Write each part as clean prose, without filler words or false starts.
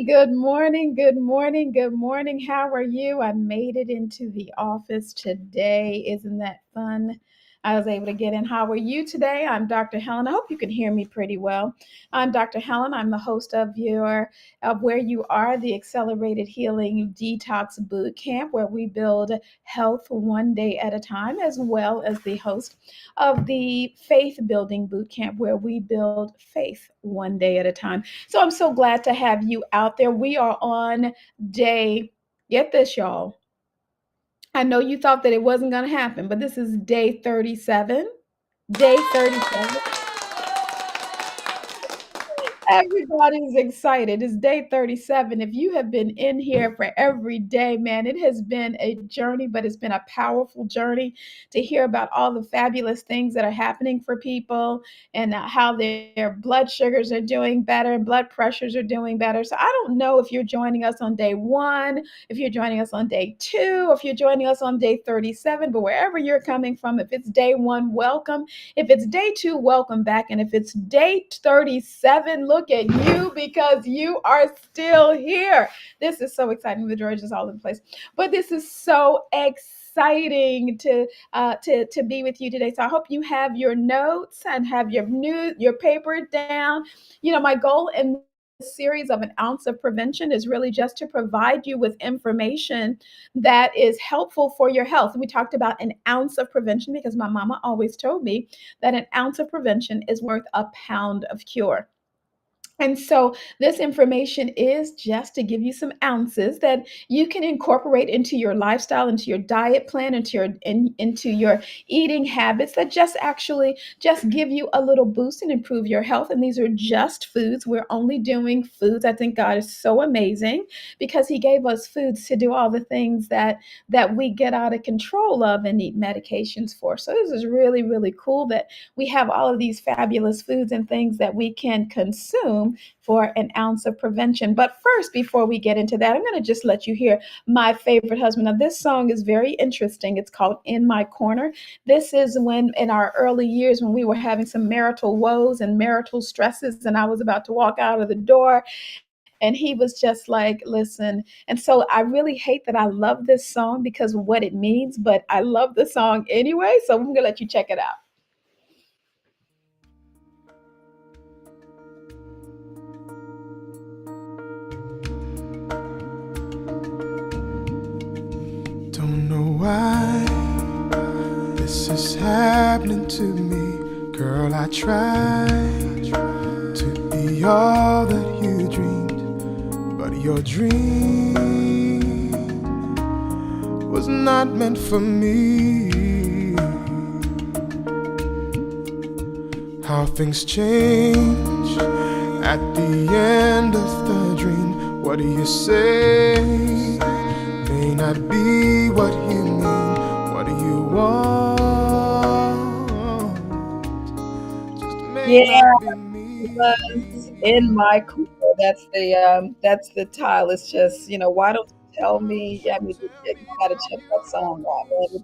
good morning, good morning, good morning. How are you? I made it into the office today. Isn't that fun? I was able to get in. How are you today? I'm Dr. Helen. I hope you can hear me pretty well. I'm Dr. Helen. I'm the host of Where You Are, the Accelerated Healing Detox Bootcamp, where we build health one day at a time, as well as the host of the Faith Building Bootcamp, where we build faith one day at a time. So I'm so glad to have you out there. We are on day, get this, y'all. I know you thought that it wasn't going to happen, but this is day 37. Day 37. Everybody's excited. It's day 37. If you have been in here for every day, man, it has been a journey, but it's been a powerful journey to hear about all the fabulous things that are happening for people and how their blood sugars are doing better and blood pressures are doing better. So I don't know if you're joining us on day one, if you're joining us on day two, if you're joining us on day 37, but wherever you're coming from, if it's day one, welcome. If it's day two, welcome back. And if it's day 37, look at you because you are still here. This is so exciting. The George is all in place. But this is so exciting to be with you today. So I hope you have your notes and have your paper down. You know, my goal in series of an ounce of prevention is really just to provide you with information that is helpful for your health. We talked about an ounce of prevention because my mama always told me that an ounce of prevention is worth a pound of cure. And so this information is just to give you some ounces that you can incorporate into your lifestyle, into your diet plan, into your eating habits that just give you a little boost and improve your health. And these are just foods. We're only doing foods. I think God is so amazing because He gave us foods to do all the things that we get out of control of and need medications for. So this is really, really cool that we have all of these fabulous foods and things that we can consume for an ounce of prevention. But first, before we get into that, I'm going to just let you hear my favorite husband. Now, this song is very interesting. It's called In My Corner. This is when, in our early years, when we were having some marital woes and marital stresses, and I was about to walk out of the door. And he was just like, listen. And so I really hate that I love this song because of what it means, but I love the song anyway. So I'm going to let you check it out. Don't know why this is happening to me. Girl, I tried to be all that you dreamed, but your dream was not meant for me. How things change at the end of the dream. What do you say? May not be what you mean. What do you want? Just may not be me. In my corner. That's the tile. It's just, why don't you tell me? Yeah, I mean, you gotta check that song out, man.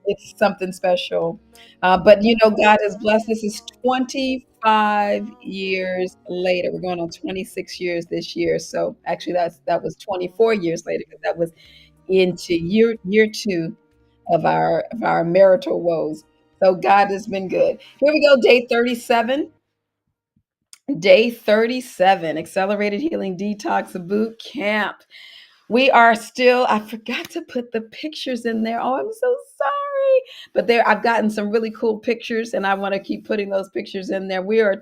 It's something special. But God has blessed. This is 25 years later. We're going on 26 years this year. So actually that was 24 years later because that was into year two of our marital woes. So God has been good. Here we go, day 37. Day 37, Accelerated Healing Detox Boot Camp. We are still, I forgot to put the pictures in there. Oh, I'm so sorry. But I've gotten some really cool pictures and I want to keep putting those pictures in there. We are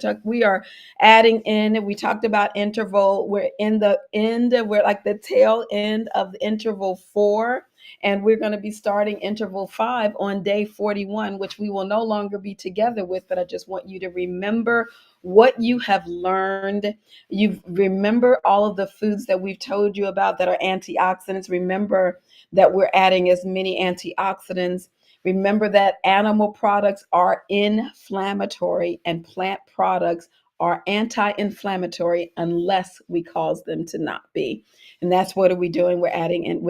adding in, we talked about interval. We're in the end, we're like the tail end of interval 4. And we're going to be starting interval 5 on day 41, which we will no longer be together with. But I just want you to remember what you have learned. You remember all of the foods that we've told you about that are antioxidants. Remember that we're adding as many antioxidants. Remember that animal products are inflammatory and plant products are anti-inflammatory unless we cause them to not be. And that's what are we doing? We're adding in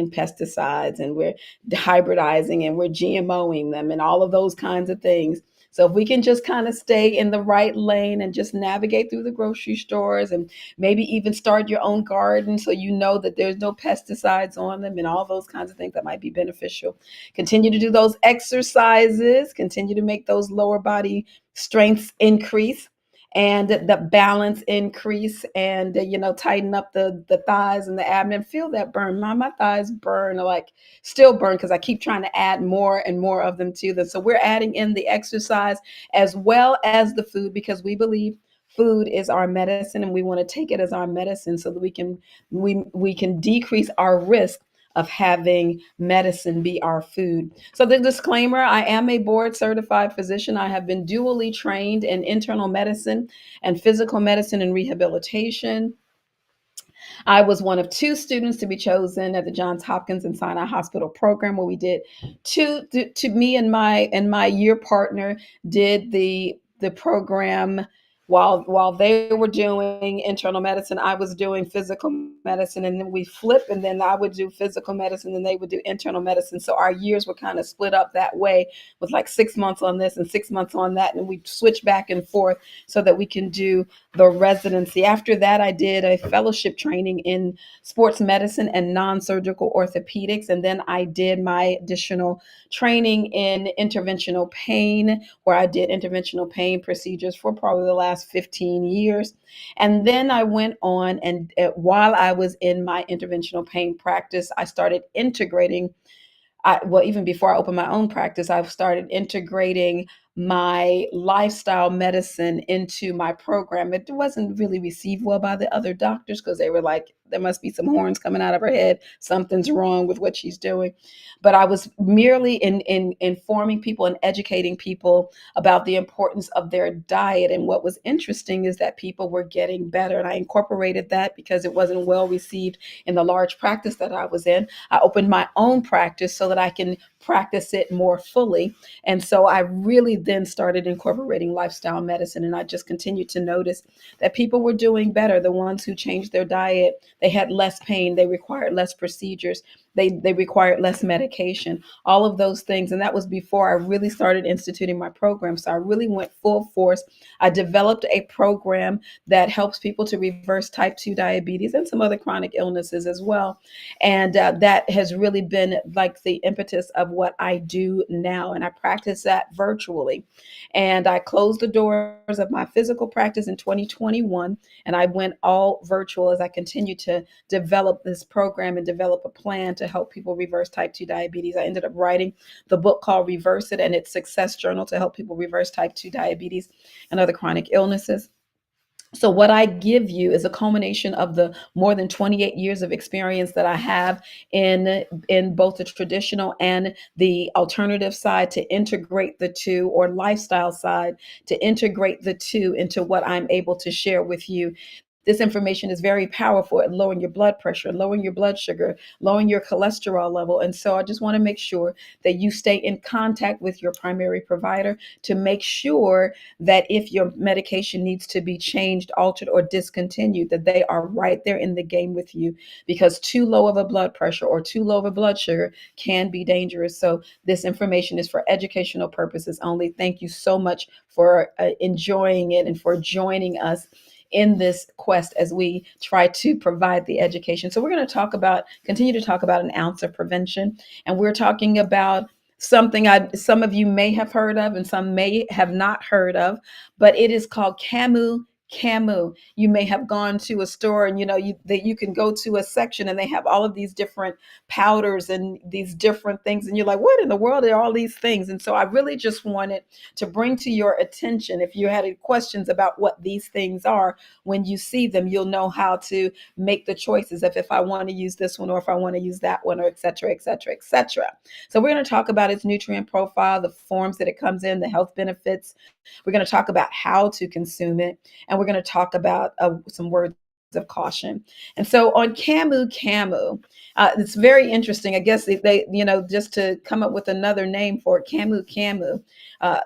pesticides and we're hybridizing and we're GMOing them and all of those kinds of things. So if we can just kind of stay in the right lane and just navigate through the grocery stores and maybe even start your own garden so you know that there's no pesticides on them and all those kinds of things that might be beneficial. Continue to do those exercises, continue to make those lower body strengths increase and the balance increase, and tighten up the thighs and the abdomen. Feel that burn. My thighs burn, like still burn, because I keep trying to add more and more of them to them. So we're adding in the exercise as well as the food, because we believe food is our medicine and we want to take it as our medicine so that we can decrease our risk of having medicine be our food. So the disclaimer, I am a board certified physician. I have been dually trained in internal medicine and physical medicine and rehabilitation. I was one of two students to be chosen at the Johns Hopkins and Sinai Hospital program, where we did to me and my year partner did the program while they were doing internal medicine. I was doing physical medicine, and then we flip, and then I would do physical medicine and they would do internal medicine. So our years were kind of split up that way, with like 6 months on this and 6 months on that, and we switch back and forth so that we can do the residency. After that, I did a fellowship training in sports medicine and non-surgical orthopedics. And then I did my additional training in interventional pain, where I did interventional pain procedures for probably the last 15 years. And then I went on, and while I was in my interventional pain practice, I started integrating well, even before I opened my own practice, I've started integrating my lifestyle medicine into my program. It wasn't really received well by the other doctors, because they were like, there must be some horns coming out of her head. Something's wrong with what she's doing. But I was merely in informing people and educating people about the importance of their diet. And what was interesting is that people were getting better. And I incorporated that because it wasn't well received in the large practice that I was in. I opened my own practice so that I can practice it more fully. And so I really then started incorporating lifestyle medicine. And I just continued to notice that people were doing better. The ones who changed their diet, they had less pain, they required less procedures, they required less medication, all of those things. And that was before I really started instituting my program. So I really went full force. I developed a program that helps people to reverse type 2 diabetes and some other chronic illnesses as well. And that has really been like the impetus of what I do now. And I practice that virtually. And I closed the doors of my physical practice in 2021. And I went all virtual as I continued to develop this program and develop a plan to help people reverse type 2 diabetes. I ended up writing the book called Reverse It, and its success journal to help people reverse type 2 diabetes and other chronic illnesses. So what I give you is a culmination of the more than 28 years of experience that I have in both the traditional and the alternative side, to integrate the two, or lifestyle side, to integrate the two into what I'm able to share with you. This information is very powerful at lowering your blood pressure, lowering your blood sugar, lowering your cholesterol level. And so I just want to make sure that you stay in contact with your primary provider to make sure that if your medication needs to be changed, altered, or discontinued, that they are right there in the game with you, because too low of a blood pressure or too low of a blood sugar can be dangerous. So this information is for educational purposes only. Thank you so much for enjoying it and for joining us in this quest as we try to provide the education. So we're going to continue to talk about an ounce of prevention. And we're talking about something some of you may have heard of and some may have not heard of, but it is called Camu Camu. You may have gone to a store, and you can go to a section and they have all of these different powders and these different things, and you're like, what in the world are all these things? And so I really just wanted to bring to your attention, if you had any questions about what these things are, when you see them, you'll know how to make the choices of if I want to use this one or if I want to use that one, or et cetera, et cetera, et cetera. So we're going to talk about its nutrient profile, the forms that it comes in, the health benefits. We're going to talk about how to consume it, and we're going to talk about some words of caution. And so on Camu Camu, it's very interesting. I guess they just to come up with another name for it, Camu Camu. Uh,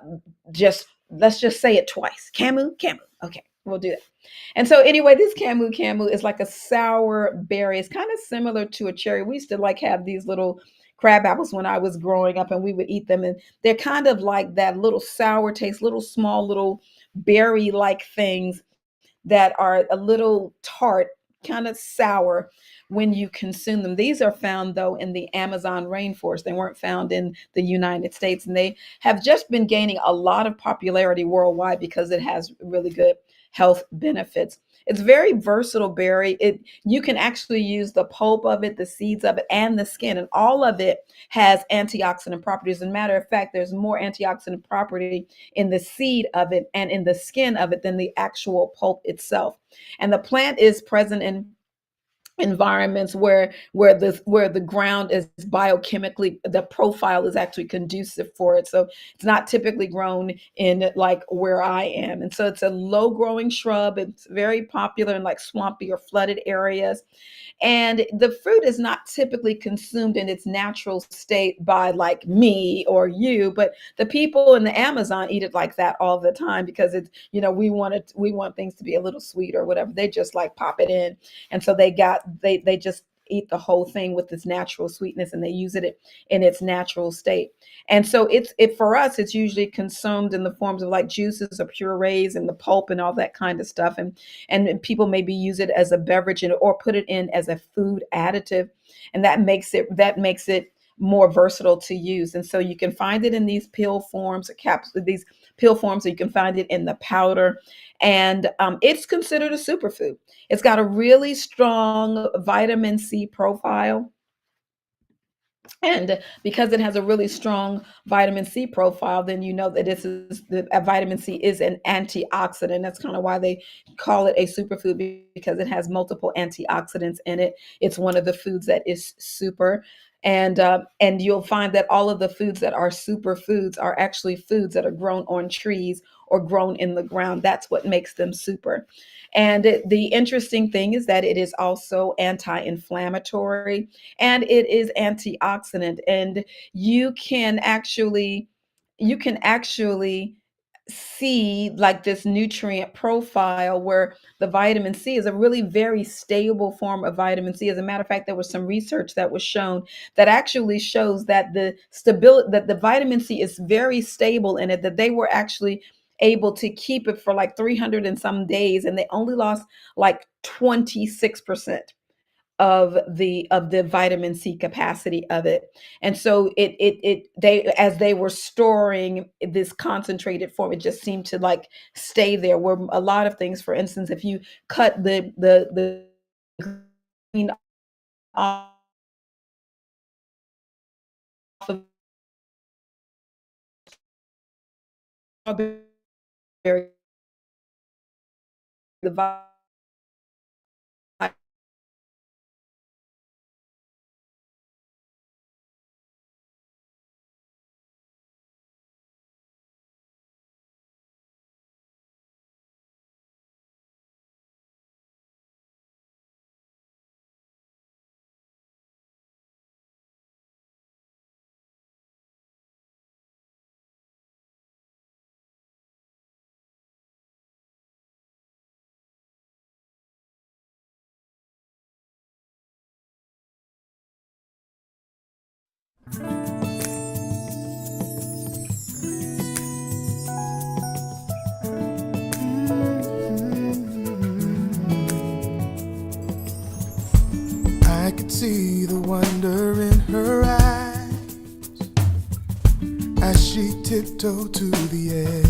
just let's just say it twice, Camu Camu. Okay, we'll do that. And so anyway, this Camu Camu is like a sour berry. It's kind of similar to a cherry. We used to like have these little crab apples when I was growing up, and we would eat them. And they're kind of like that little sour taste, little small, little berry like things that are a little tart, kind of sour when you consume them. These are found, though, in the Amazon rainforest. They weren't found in the United States, and they have just been gaining a lot of popularity worldwide because it has really good health benefits. It's very versatile berry. It You can actually use the pulp of it, the seeds of it, and the skin, and all of it has antioxidant properties. As a matter of fact, there's more antioxidant property in the seed of it and in the skin of it than the actual pulp itself. And the plant is present in environments where the ground is biochemically, the profile is actually conducive for it. So it's not typically grown in like where I am. And so it's a low growing shrub. It's very popular in like swampy or flooded areas. And the fruit is not typically consumed in its natural state by like me or you, but the people in the Amazon eat it like that all the time because it's, we want things to be a little sweet or whatever. They just like pop it in. And so they just eat the whole thing with its natural sweetness, and they use it in its natural state. And so for us, it's usually consumed in the forms of like juices or purees and the pulp and all that kind of stuff. And people maybe use it as a beverage or put it in as a food additive, and that makes it more versatile to use. And so you can find it in these pill forms or capsules, these pill forms, or you can find it in the powder. And it's considered a superfood. It's got a really strong vitamin C profile. And because it has a really strong vitamin C profile, then you know that vitamin C is an antioxidant. That's kind of why they call it a superfood, because it has multiple antioxidants in it. It's one of the foods that is super. And you'll find that all of the foods that are superfoods are actually foods that are grown on trees or grown in the ground. That's what makes them super. And the interesting thing is that it is also anti-inflammatory and it is antioxidant. And you can actually see like this nutrient profile where the vitamin C is a really very stable form of vitamin C. As a matter of fact, there was some research that was shown that actually shows that the stability, that the vitamin C is very stable in it, that they were actually able to keep it for like 300 and some days, and they only lost like 26% of the vitamin C capacity of it. And so they, as they were storing this concentrated form, it just seemed to like stay there. Where a lot of things, for instance, if you cut the green off of strawberry, the I could see the wonder in her eyes as she tiptoed to the edge.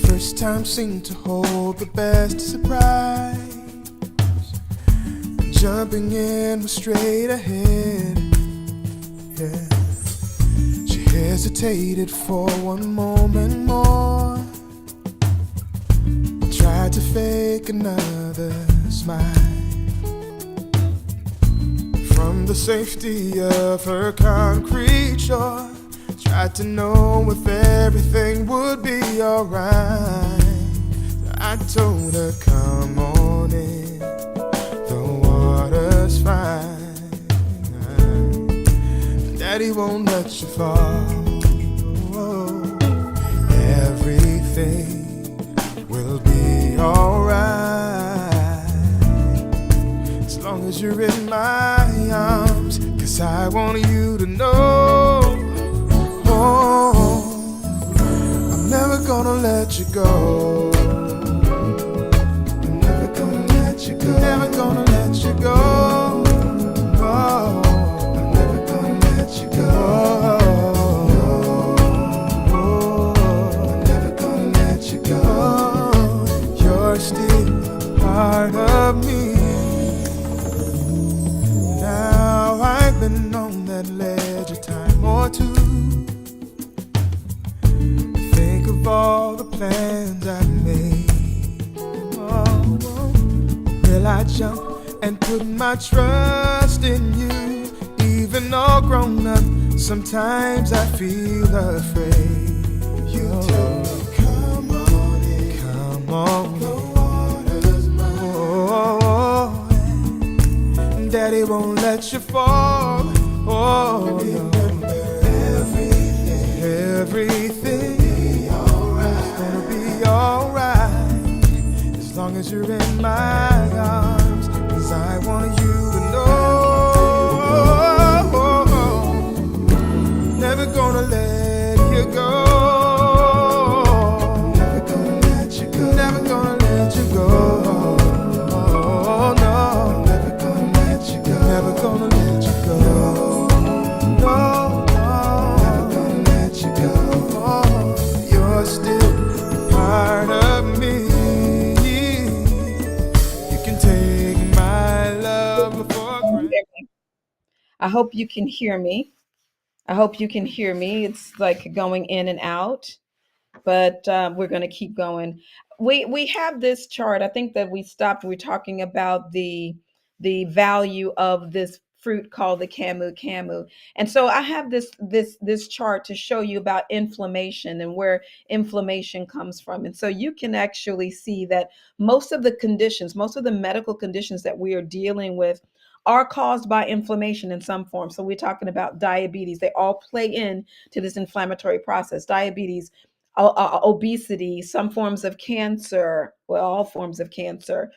First time seemed to hold the best surprise. Jumping in was straight ahead. Yeah. She hesitated for one moment more, tried to fake another smile. From the safety of her concrete shore, tried to know if everything would be alright. I told her, come on in, the water's fine. Daddy won't let you fall. Everything will be alright, as long as you're in my arms. 'Cause I want you to know, oh, I'm never gonna let you go. I'm never gonna let you go. Never gonna let you go. Oh, I'm never gonna let you go. Oh, I'm never gonna let you go. You're still part of me. Now I've been on that ledge a time or two. Think of all the plans I've made. Oh, will I jump and put my trust in you? Even all grown up, sometimes I feel afraid. You tell me, come on in, come on. The water's mine. Oh, Daddy won't let you fall. Oh, remember everything. Everything. Gonna be alright as long as you're in my arms. 'Cause I want you to know, never gonna let you go. Never gonna let you go. Never gonna let you go. Oh no, never gonna let you go. Never gonna let you go. No, never gonna let you go. You're still part of me. You can take my love before granted. I hope you can hear me. I hope you can hear me. It's like going in and out, but we're going to keep going. We have this chart. I think that we stopped. We're talking about the value of this fruit called the Camu Camu, and so I have this chart to show you about inflammation and where inflammation comes from. And so you can actually see that most of the conditions, most of the medical conditions that we are dealing with are caused by inflammation in some form. So we're talking about diabetes. They all play in to this inflammatory process. Diabetes, obesity, some forms of cancer, well, all forms of cancer,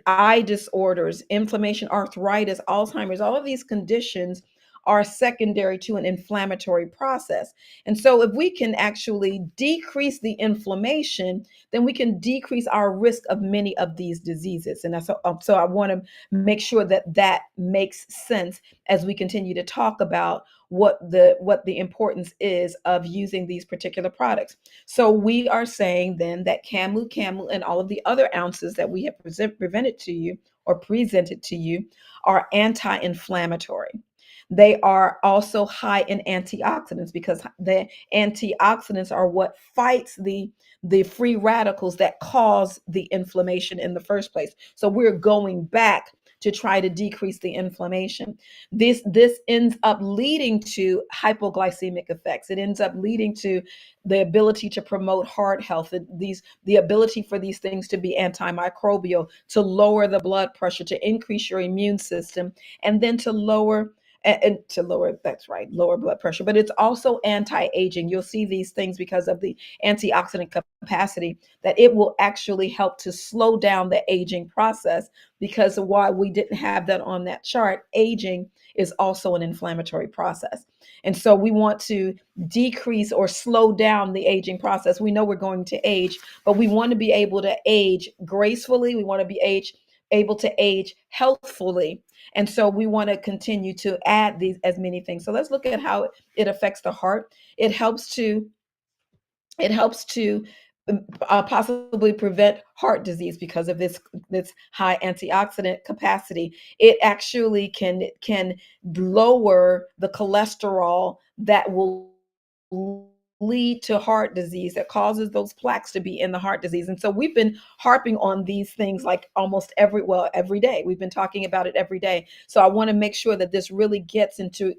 eye disorders, inflammation, arthritis, Alzheimer's, all of these conditions are secondary to an inflammatory process. And so, if we can actually decrease the inflammation, then we can decrease our risk of many of these diseases. And so I want to make sure that that makes sense as we continue to talk about what the importance is of using these particular products. So we are saying then that Camu Camu and all of the other ounces that we have presented to you or presented to you are anti-inflammatory. They are also high in antioxidants because the antioxidants are what fights the free radicals that cause the inflammation in the first place. So we're going back to try to decrease the inflammation. This ends up leading to hypoglycemic effects. It ends up leading to the ability to promote heart health, the ability for these things to be antimicrobial, to lower the blood pressure, to increase your immune system, and then to lower and to lower, that's right, lower blood pressure. But it's also anti-aging. You'll see these things because of the antioxidant capacity, that it will actually help to slow down the aging process. Because while we didn't have that on that chart, aging is also an inflammatory process. And so we want to decrease or slow down the aging process. We know we're going to age, but we want to be able to age gracefully. We want to be able to age healthfully. And so we want to continue to add these as many things. So let's look at how it affects the heart. It helps to possibly prevent heart disease because of this high antioxidant capacity. It actually can lower the cholesterol that will lead to heart disease, that causes those plaques to be in the heart disease. And so we've been harping on these things like almost every day. We've been talking about it every day. So I want to make sure that this really gets into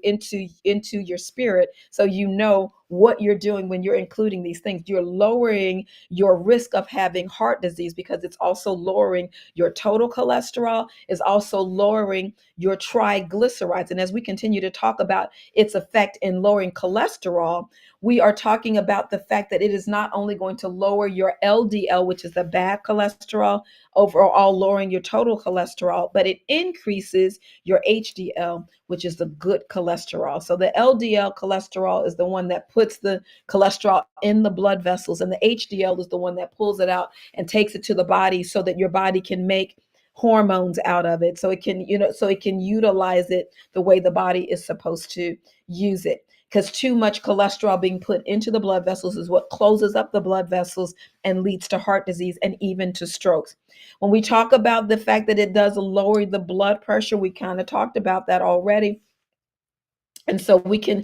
your spirit, so you know what you're doing when you're including these things. You're lowering your risk of having heart disease because it's also lowering your total cholesterol, is also lowering your triglycerides. And as we continue to talk about its effect in lowering cholesterol, we are talking about the fact that it is not only going to lower your LDL, which is the bad cholesterol, overall lowering your total cholesterol, but it increases your HDL, which is the good cholesterol. So the LDL cholesterol is the one that puts the cholesterol in the blood vessels, and the HDL is the one that pulls it out and takes it to the body so that your body can make hormones out of it, so it can, so it can utilize it the way the body is supposed to use it. Because too much cholesterol being put into the blood vessels is what closes up the blood vessels and leads to heart disease and even to strokes. When we talk about the fact that it does lower the blood pressure, we kind of talked about that already. And so we can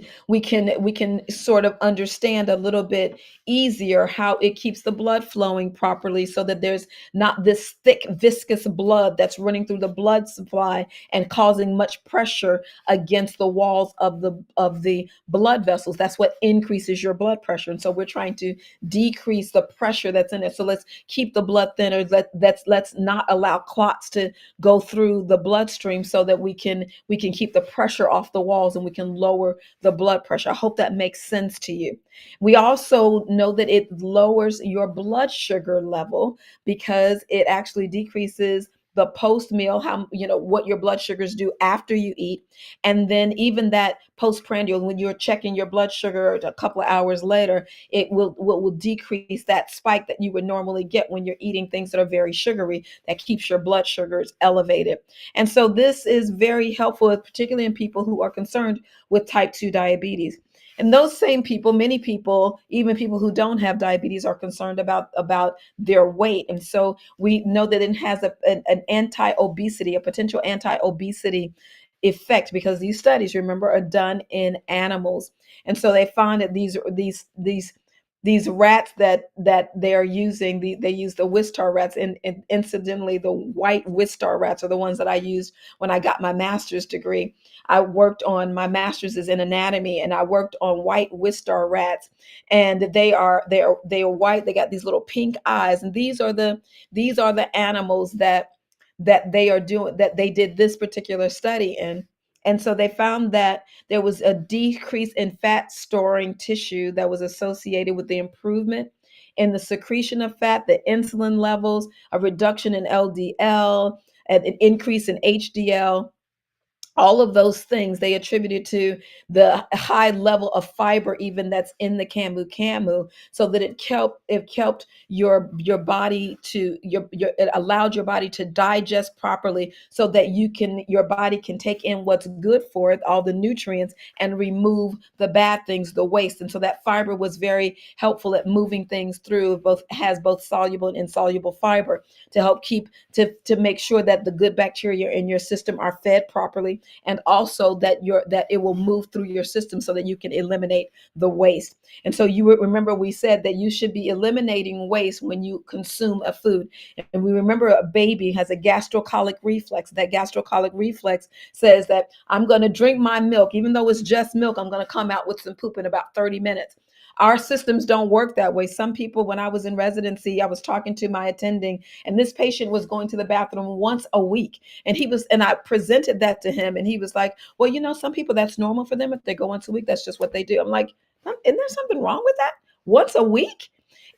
sort of understand a little bit easier how it keeps the blood flowing properly, so that there's not this thick viscous blood that's running through the blood supply and causing much pressure against the walls of the blood vessels. That's what increases your blood pressure. And so we're trying to decrease the pressure that's in it. So let's keep the blood thinner. Let's not allow clots to go through the bloodstream, so that we can keep the pressure off the walls, and we can lower the blood pressure. I hope that makes sense to you. We also know that it lowers your blood sugar level, because it actually decreases the post meal, how, what your blood sugars do after you eat. And then even that postprandial, when you're checking your blood sugar a couple of hours later, it will decrease that spike that you would normally get when you're eating things that are very sugary, that keeps your blood sugars elevated. And so this is very helpful, particularly in people who are concerned with type 2 diabetes. And those same people, many people, even people who don't have diabetes, are concerned about their weight. And so we know that it has an anti-obesity, a potential anti-obesity effect, because these studies, remember, are done in animals. And so they found that these rats that they are using, they use the Wistar rats, and incidentally, the white Wistar rats are the ones that I used when I got my master's degree. I worked on, my master's is in anatomy, and I worked on white Wistar rats, and they are white. They got these little pink eyes, and these are the animals that they did this particular study in. And so they found that there was a decrease in fat storing tissue that was associated with the improvement in the secretion of fat, the insulin levels, a reduction in LDL, and an increase in HDL. All of those things they attributed to the high level of fiber, even that's in the Camu Camu, so that it kept your body to it allowed your body to digest properly, so that your body can take in what's good for it, all the nutrients, and remove the bad things, the waste. And so that fiber was very helpful at moving things through. Has both soluble and insoluble fiber to help keep to make sure that the good bacteria in your system are fed properly, and also that it will move through your system, so that you can eliminate the waste. And so you remember we said that you should be eliminating waste when you consume a food. And we remember a baby has a gastrocolic reflex. That gastrocolic reflex says that I'm going to drink my milk, even though it's just milk, I'm going to come out with some poop in about 30 minutes. Our systems don't work that way. Some people, when I was in residency, I was talking to my attending, and this patient was going to the bathroom once a week. And I presented that to him, and he was like, well, some people, that's normal for them. If they go once a week, that's just what they do. I'm like, isn't there something wrong with that? Once a week?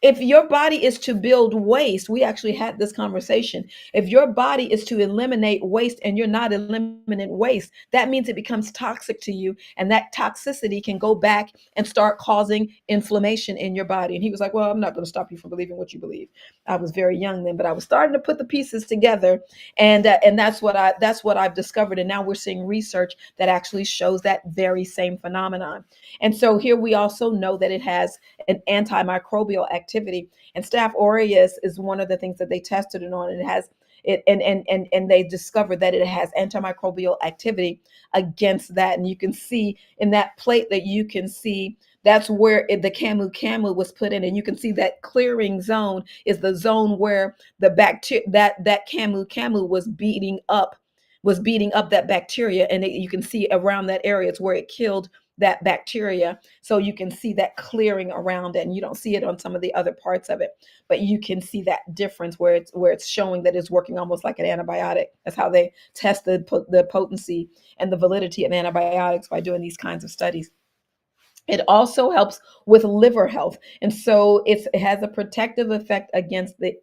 If your body is to build waste, we actually had this conversation. If your body is to eliminate waste and you're not eliminating waste, that means it becomes toxic to you. And that toxicity can go back and start causing inflammation in your body. And he was like, well, I'm not going to stop you from believing what you believe. I was very young then, but I was starting to put the pieces together. And that's what I've discovered. And now we're seeing research that actually shows that very same phenomenon. And so here we also know that it has an antimicrobial activity. And Staph aureus is one of the things that they tested it on. And it has it and they discovered that it has antimicrobial activity against that. And you can see in that plate that you can see, that's where the Camu Camu was put in. And you can see that clearing zone is the zone where the bacteria that Camu Camu was beating up that bacteria. And you can see around that area, it's where it killed that bacteria. So you can see that clearing around it, and you don't see it on some of the other parts of it, but you can see that difference where it's showing that it's working almost like an antibiotic. That's how they test the potency and the validity of antibiotics, by doing these kinds of studies. It also helps with liver health. And so it has a protective effect against the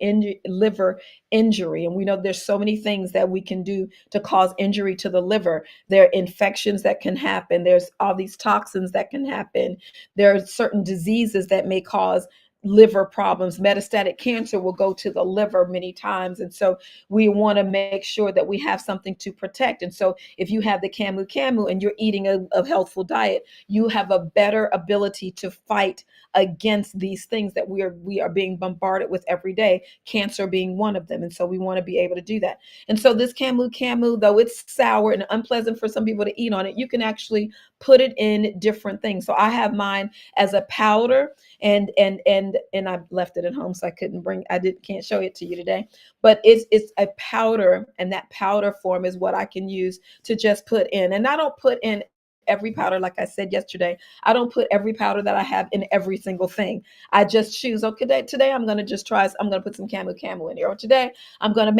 liver injury. And we know there's so many things that we can do to cause injury to the liver. There are infections that can happen. There's all these toxins that can happen. There are certain diseases that may cause liver problems. Metastatic cancer will go to the liver many times. And so we want to make sure that we have something to protect. And so if you have the Camu Camu and you're eating a healthful diet, you have a better ability to fight against these things that we are being bombarded with every day, cancer being one of them. And so we want to be able to do that. And so this Camu Camu, though it's sour and unpleasant for some people to eat on it, you can actually put it in different things. So I have mine as a powder, and I left it at home, so I can't show it to you today. But it's a powder, and that powder form is what I can use to just put in. And I don't put in every powder, like I said yesterday. I don't put every powder that I have in every single thing. I just choose, okay, today I'm gonna just try, I'm gonna put some Camu Camu in here. Or today I'm gonna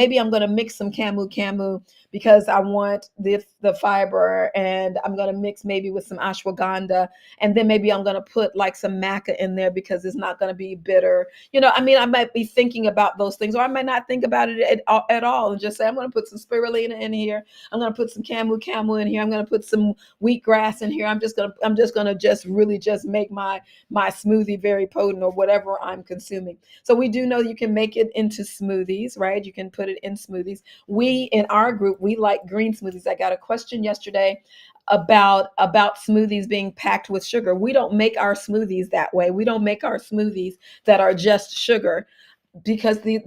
mix some Camu Camu because I want the fiber, and I'm gonna mix maybe with some ashwagandha, and then maybe I'm gonna put like some maca in there because it's not gonna be bitter. I mean, I might be thinking about those things, or I might not think about it at all, and just say I'm gonna put some spirulina in here. I'm gonna put some Camu Camu in here. I'm gonna put some wheatgrass in here. I'm just gonna just really just make my smoothie very potent, or whatever I'm consuming. So we do know you can make it into smoothies, right? You can put it in smoothies. We in our group, we like green smoothies. I got a question yesterday about smoothies being packed with sugar. We don't make our smoothies that way. We don't make our smoothies that are just sugar, because the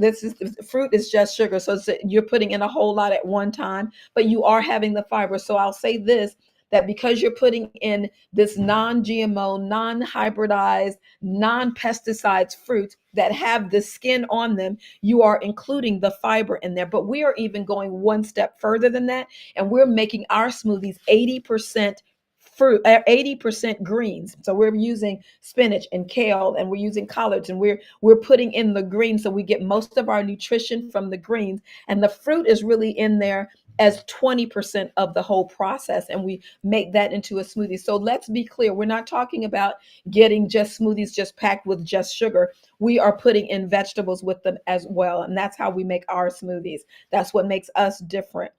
fruit is just sugar. So you're putting in a whole lot at one time, but you are having the fiber. So I'll say this, that because you're putting in this non-GMO, non-hybridized, non-pesticides fruits that have the skin on them, you are including the fiber in there. But we are even going one step further than that, and we're making our smoothies 80% fruit, 80% greens. So we're using spinach and kale, and we're using collards, and we're putting in the greens, so we get most of our nutrition from the greens, and the fruit is really in there as 20% of the whole process, and we make that into a smoothie. So let's be clear, we're not talking about getting just smoothies just packed with just sugar. We are putting in vegetables with them as well, and that's how we make our smoothies. That's what makes us different.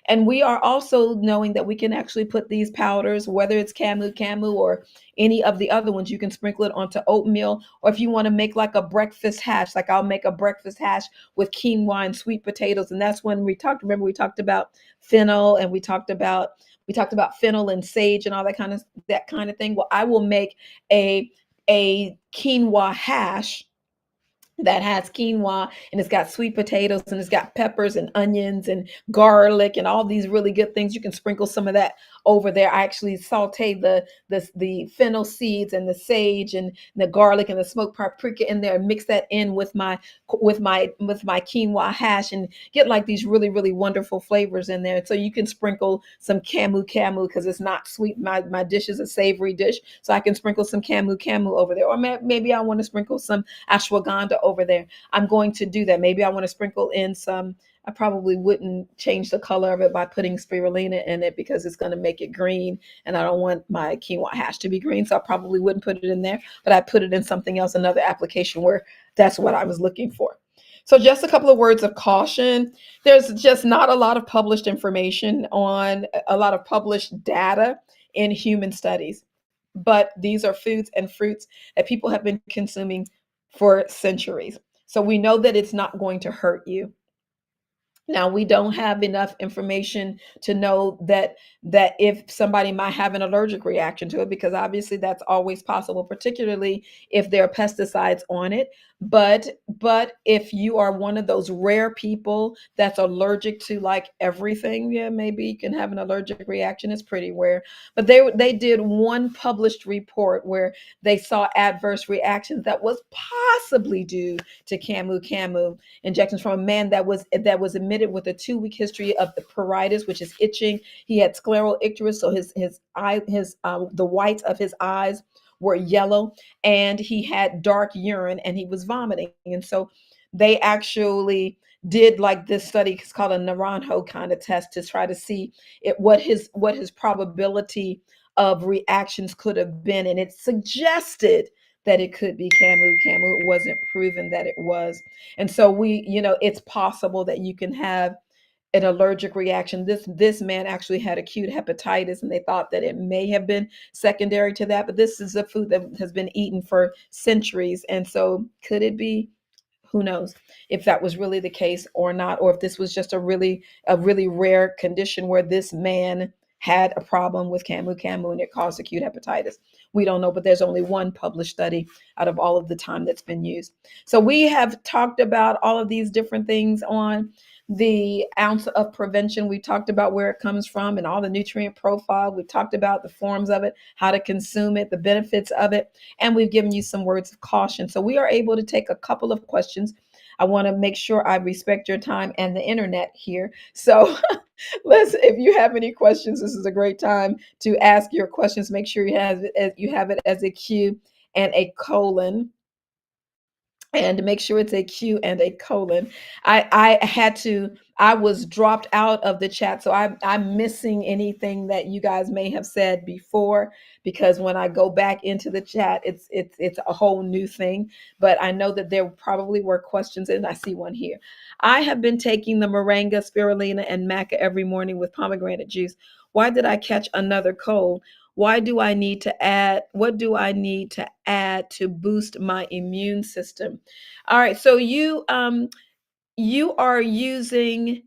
And we are also knowing that we can actually put these powders, whether it's Camu Camu or any of the other ones, you can sprinkle it onto oatmeal. Or if you want to make like a breakfast hash, like I'll make a breakfast hash with quinoa and sweet potatoes. And that's when remember we talked about fennel, and we talked about fennel and sage and all that kind of thing. Well, I will make a quinoa hash that has quinoa, and it's got sweet potatoes, and it's got peppers and onions and garlic and all these really good things. You can sprinkle some of that over there. I actually saute the fennel seeds and the sage and the garlic and the smoked paprika in there, and mix that in with my quinoa hash, and get like these really really wonderful flavors in there. So you can sprinkle some Camu Camu because it's not sweet. My dish is a savory dish, so I can sprinkle some Camu Camu over there. Or maybe I want to sprinkle some ashwagandha over there. I'm going to do that. Maybe I want to sprinkle in some. I probably wouldn't change the color of it by putting spirulina in it, because it's going to make it green, and I don't want my quinoa hash to be green, so I probably wouldn't put it in there. But I put it in something else, another application where that's what I was looking for. So just a couple of words of caution. There's just not a lot of published information on a lot of published data in human studies. But these are foods and fruits that people have been consuming for centuries. So we know that it's not going to hurt you. Now, we don't have enough information to know that if somebody might have an allergic reaction to it, because obviously that's always possible, particularly if there are pesticides on it. But if you are one of those rare people that's allergic to like everything, yeah, maybe you can have an allergic reaction. It's pretty rare. But they did one published report where they saw adverse reactions that was possibly due to Camu Camu injections from a man that was admitted with a 2-week history of the pruritus, which is itching. He had scleral icterus, so the whites of his eyes were yellow, and he had dark urine, and he was vomiting. And so they actually did like this study. It's called a Naranjo kind of test to try to see what his probability of reactions could have been. And it suggested that it could be Camu Camu. It wasn't proven that it was. And so it's possible that you can have an allergic reaction. This man actually had acute hepatitis, and they thought that it may have been secondary to that. But this is a food that has been eaten for centuries, and so could it be? Who knows if that was really the case or not, or if this was just a really rare condition where this man had a problem with Camu Camu and it caused acute hepatitis. We don't know, but there's only one published study out of all of the time that's been used. So we have talked about all of these different things on the ounce of prevention. We talked about where it comes from and all the nutrient profile. We talked about the forms of it, how to consume it, the benefits of it, and we've given you some words of caution. So we are able to take a couple of questions. I want to make sure I respect your time and the internet here. So if you have any questions, this is a great time to ask your questions. Make sure you have it as a Q and a colon, and make sure it's a Q and a colon. I was dropped out of the chat, so I'm missing anything that you guys may have said before, because when I go back into the chat, it's a whole new thing. But I know that there probably were questions, and I see one here. I have been taking the moringa, spirulina, and maca every morning with pomegranate juice. Why did I catch another cold? What do I need to add to boost my immune system? All right, so you are using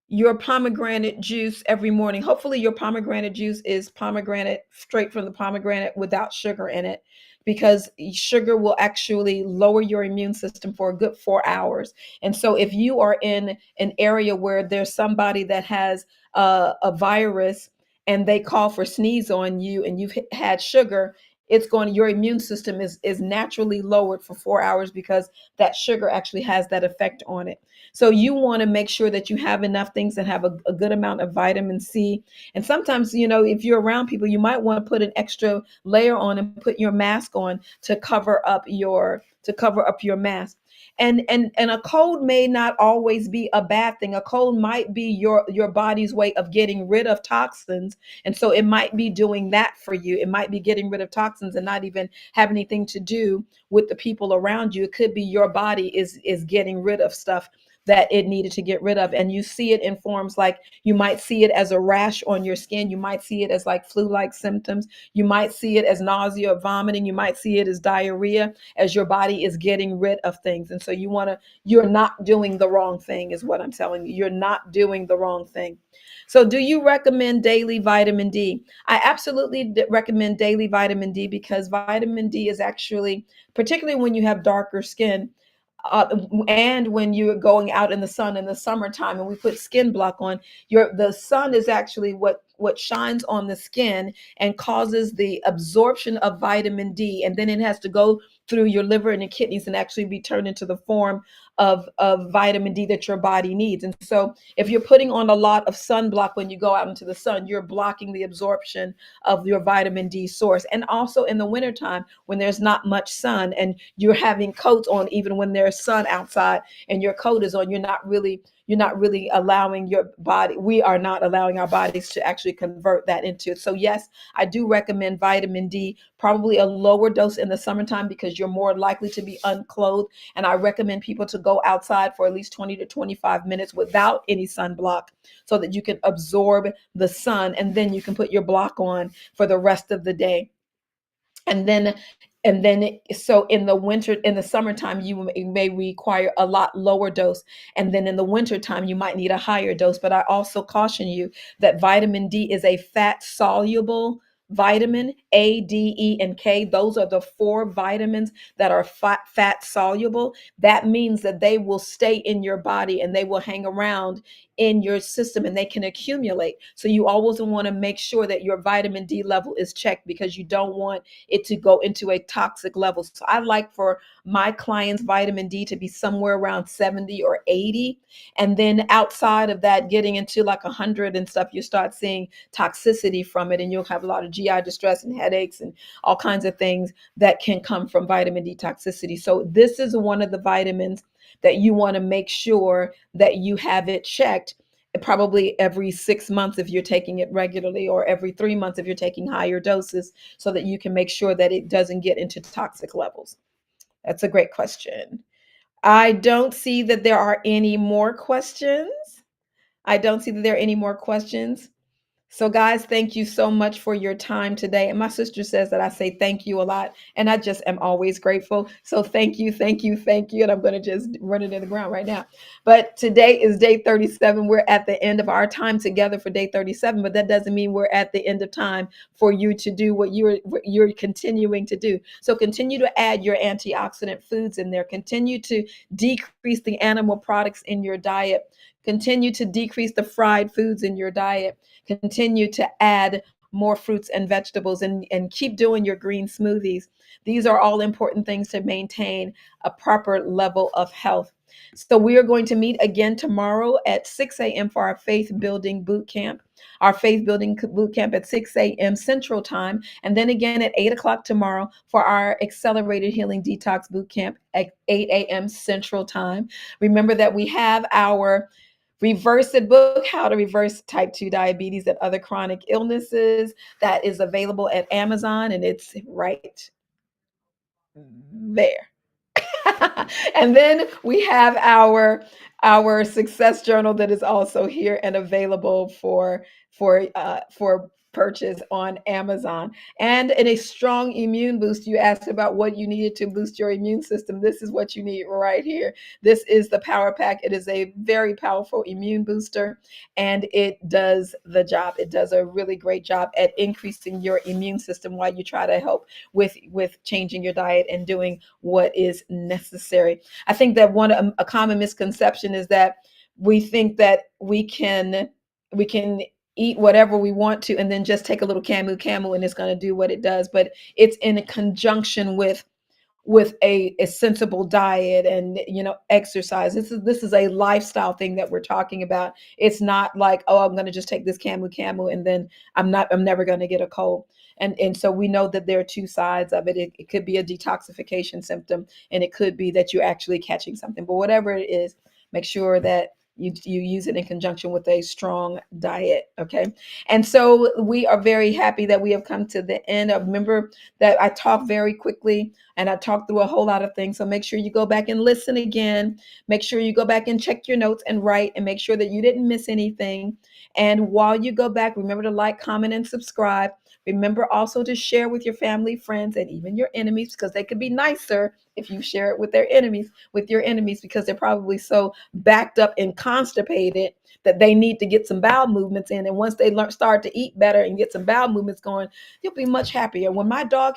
your pomegranate juice every morning. Hopefully your pomegranate juice is pomegranate, straight from the pomegranate, without sugar in it, because sugar will actually lower your immune system for a good 4 hours. And so if you are in an area where there's somebody that has a virus and they call for sneeze on you and you've had sugar, your immune system is naturally lowered for 4 hours, because that sugar actually has that effect on it. So you want to make sure that you have enough things that have a good amount of vitamin C. And sometimes, if you're around people, you might want to put an extra layer on and put your mask on to cover up your mask. And a cold may not always be a bad thing. A cold might be your body's way of getting rid of toxins. And so it might be doing that for you. It might be getting rid of toxins and not even have anything to do with the people around you. It could be your body is getting rid of stuff that it needed to get rid of. And you see it in forms like, you might see it as a rash on your skin. You might see it as like flu-like symptoms. You might see it as nausea or vomiting. You might see it as diarrhea, as your body is getting rid of things. And so you're not doing the wrong thing, is what I'm telling you. You're not doing the wrong thing. So do you recommend daily vitamin D? I absolutely recommend daily vitamin D, because vitamin D is actually, particularly when you have darker skin, and when you're going out in the sun in the summertime and we put skin block on, the sun is actually what shines on the skin and causes the absorption of vitamin D, and then it has to go through your liver and your kidneys and actually be turned into the form of vitamin D that your body needs. And so if you're putting on a lot of sunblock when you go out into the sun, you're blocking the absorption of your vitamin D source. And also in the wintertime, when there's not much sun and you're having coats on, even when there's sun outside and your coat is on, you're not really allowing your body, we are not allowing our bodies to actually convert that into it. So yes, I do recommend vitamin D, probably a lower dose in the summertime, because you're more likely to be unclothed. And I recommend people to go outside for at least 20 to 25 minutes without any sunblock, so that you can absorb the sun, and then you can put your block on for the rest of the day. And then and then so in the summertime, you may require a lot lower dose, and then in the wintertime you might need a higher dose. But I also caution you that vitamin D is a fat soluble vitamin. A, D, E, and K, those are the four vitamins that are fat soluble. That means that they will stay in your body and they will hang around in your system, and they can accumulate. So you always want to make sure that your vitamin D level is checked, because you don't want it to go into a toxic level. So I like for my clients vitamin D to be somewhere around 70 or 80. And then outside of that, getting into like 100 and stuff, you start seeing toxicity from it, and you'll have a lot of GI distress and headaches and all kinds of things that can come from vitamin D toxicity. So this is one of the vitamins that you want to make sure that you have it checked. probably every 6 months if you're taking it regularly, or every 3 months if you're taking higher doses, so that you can make sure that it doesn't get into toxic levels. That's a great question. I don't see that there are any more questions. I don't see that there are any more questions. So, guys, thank you so much for your time today. And my sister says that I say thank you a lot, and I just am always grateful. So, thank you, thank you, thank you. And I'm going to just run it in the ground right now. But today is day 37. We're at the end of our time together for day 37, but that doesn't mean we're at the end of time for you to do what you're continuing to do. So, continue to add your antioxidant foods in there. Continue to decrease the animal products in your diet. Continue to decrease the fried foods in your diet. Continue to add more fruits and vegetables, and keep doing your green smoothies. These are all important things to maintain a proper level of health. So we are going to meet again tomorrow at 6 a.m. for our Faith Building Bootcamp. Our Faith Building Bootcamp at 6 a.m. Central Time, and then again at 8 o'clock tomorrow for our Accelerated Healing Detox Bootcamp at 8 a.m. Central Time. Remember that we have our Reverse It book, How to Reverse Type 2 Diabetes and Other Chronic Illnesses, that is available at Amazon, and it's right there. And then we have our success journal that is also here and available for purchase on Amazon. And in a strong immune boost, you asked about what you needed to boost your immune system. This is what you need right here. This is the Power Pack. It is a very powerful immune booster, and it does the job. It does a really great job at increasing your immune system while you try to help with changing your diet and doing what is necessary. I think that a common misconception is that we think that we can eat whatever we want to and then just take a little Camu Camu and it's going to do what it does, but it's in conjunction with a sensible diet and exercise. This is a lifestyle thing that we're talking about. It's not like, oh, I'm going to just take this Camu Camu and then I'm never going to get a cold. And so we know that there are two sides of it. It could be a detoxification symptom, and it could be that you're actually catching something. But whatever it is, make sure that you use it in conjunction with a strong diet. Okay. And so we are very happy that we have come to the end. Remember that I talk very quickly and I talked through a whole lot of things. So make sure you go back and listen again. Make sure you go back and check your notes and write, and make sure that you didn't miss anything. And while you go back, remember to like, comment, and subscribe. Remember also to share with your family, friends, and even your enemies, because they could be nicer if you share it with your enemies, because they're probably so backed up and constipated that they need to get some bowel movements in. And once they start to eat better and get some bowel movements going, you'll be much happier. When my dog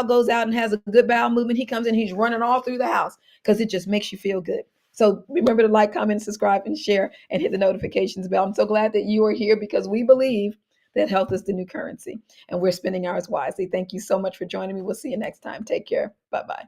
goes out and has a good bowel movement, he comes in, he's running all through the house because it just makes you feel good. So remember to like, comment, subscribe, and share, and hit the notifications bell. I'm so glad that you are here, because we believe that health is the new currency, and we're spending ours wisely. Thank you so much for joining me. We'll see you next time. Take care. Bye-bye.